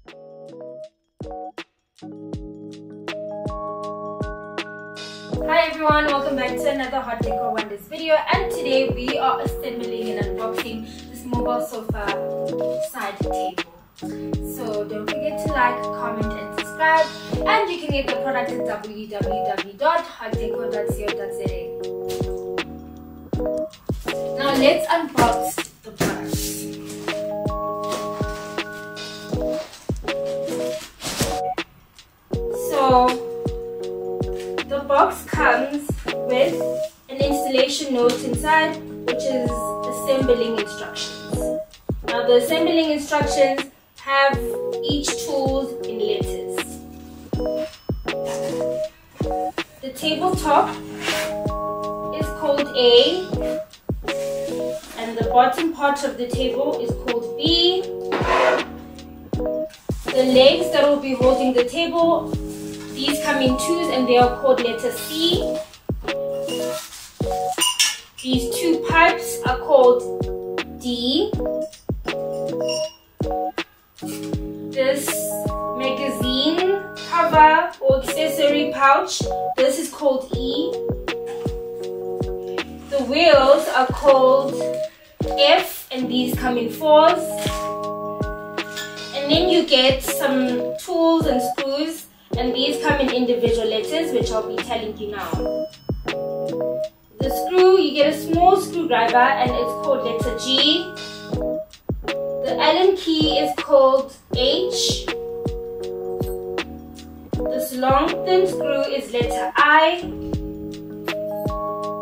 Hi everyone, welcome back to another Hot Decor Wonders video, and today we are assembling and unboxing this mobile sofa side table. So don't forget to like, comment and subscribe, and you can get the product at www.hotdecor.co.za. Now let's unbox the product. So the box comes with an installation note inside, which is assembling instructions. Now the assembling instructions have each tools in letters. The tabletop is called A, and the bottom part of the table is called B. The legs that will be holding the table, these come in twos and they are called letter C. These two pipes are called D. This magazine cover or accessory pouch, this is called E. The wheels are called F, and these come in fours. And then you get some tools and screws, and these come in individual letters, which I'll be telling you now. The screw, you get a small screwdriver and it's called letter G. The Allen key is called H. This long thin screw is letter I.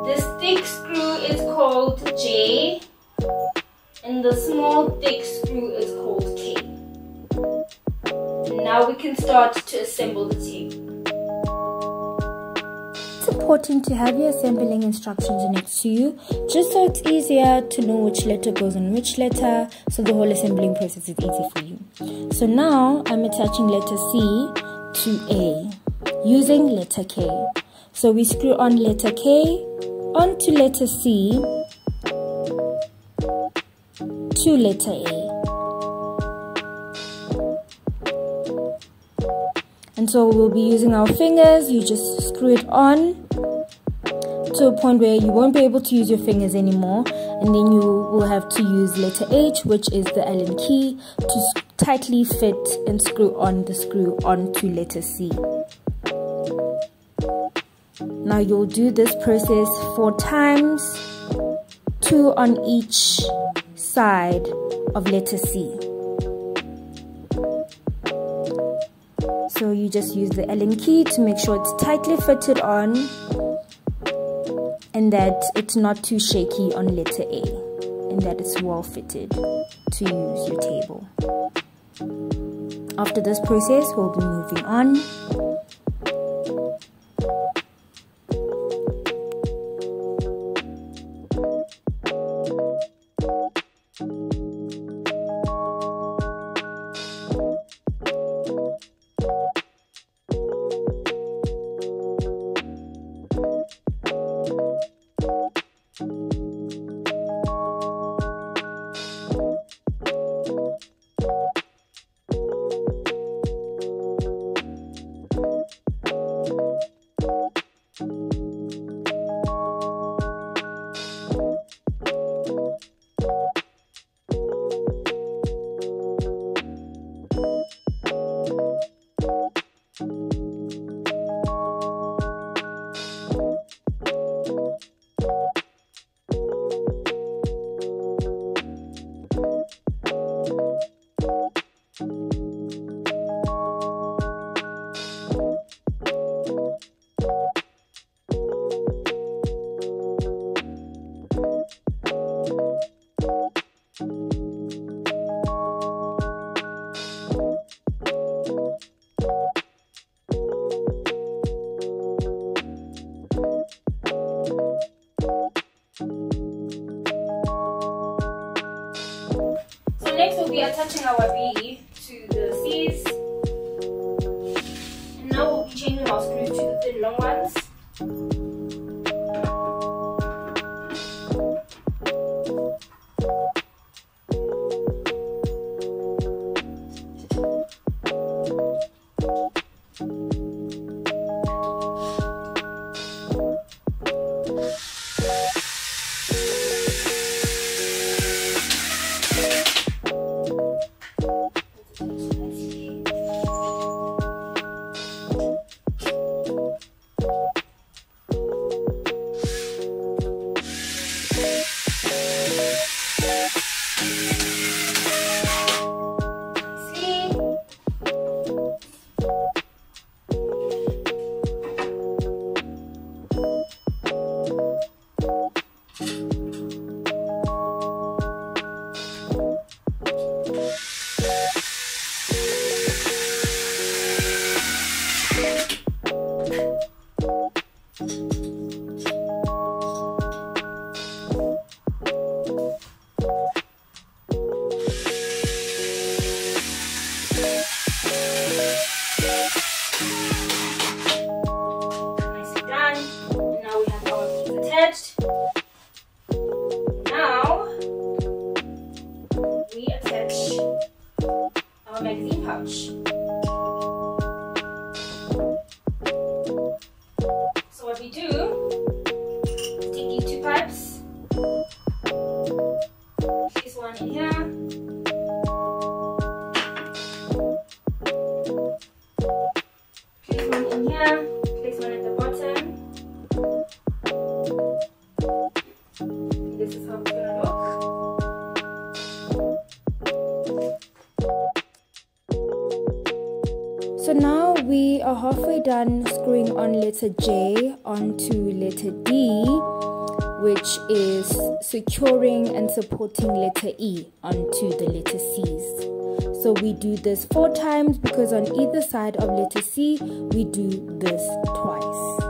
This thick screw is called J. And the small thick screw is called K. And now we can start to assemble the table. It's important to have your assembling instructions next to you, just so it's easier to know which letter goes on which letter, so the whole assembling process is easy for you. So now I'm attaching letter C to A using letter K. So we screw on letter K onto letter C to letter A. And so we'll be using our fingers. You just screw it on to a point where you won't be able to use your fingers anymore, and then you will have to use letter H, which is the Allen key, to tightly fit and screw on the screw onto letter C. Now you'll do this process 4 times, 2 on each side of letter C. So you just use the Allen key to make sure it's tightly fitted on and that it's not too shaky on letter A, and that it's well fitted to use your table. After this process, we'll be moving on. Next we'll be attaching our B to the C's, and now we'll be changing our screws to the thin long ones. our magazine pouch. So what we do, take these two pipes, place one in here, place one in here, place one at the bottom. This is how it's gonna look. So now we are halfway done screwing on letter J onto letter D, which is securing and supporting letter E onto the letter C's. So we do this 4 times because on either side of letter C, we do this twice.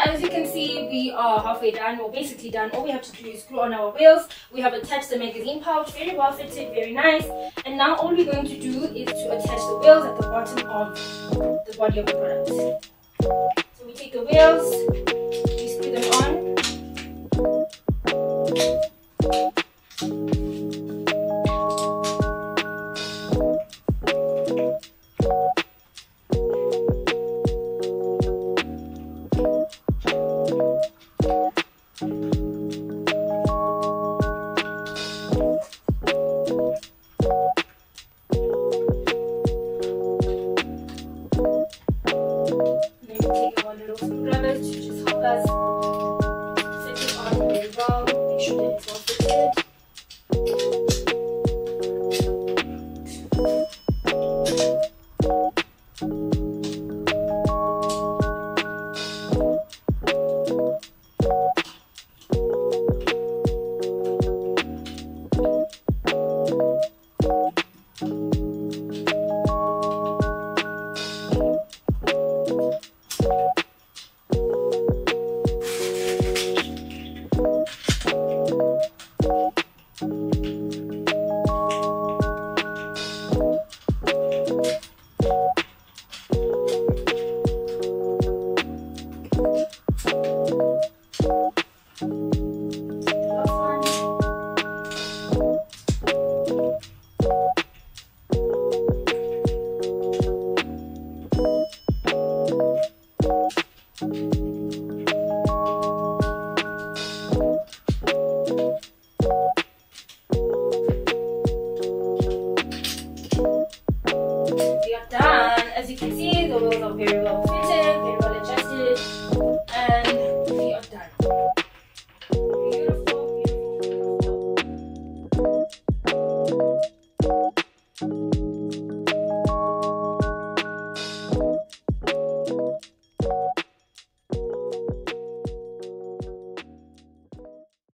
As you can see, we are halfway done, or basically done. All we have to do is screw on our wheels. We have attached the magazine pouch, very well fitted, very nice. And now all we're going to do is to attach the wheels at the bottom of the body of the product. So we take the wheels, we screw them on. Screwdrivers to just help us set it on very well, make sure that it's well fitted. As you can see, the wheels are very well fitted, very well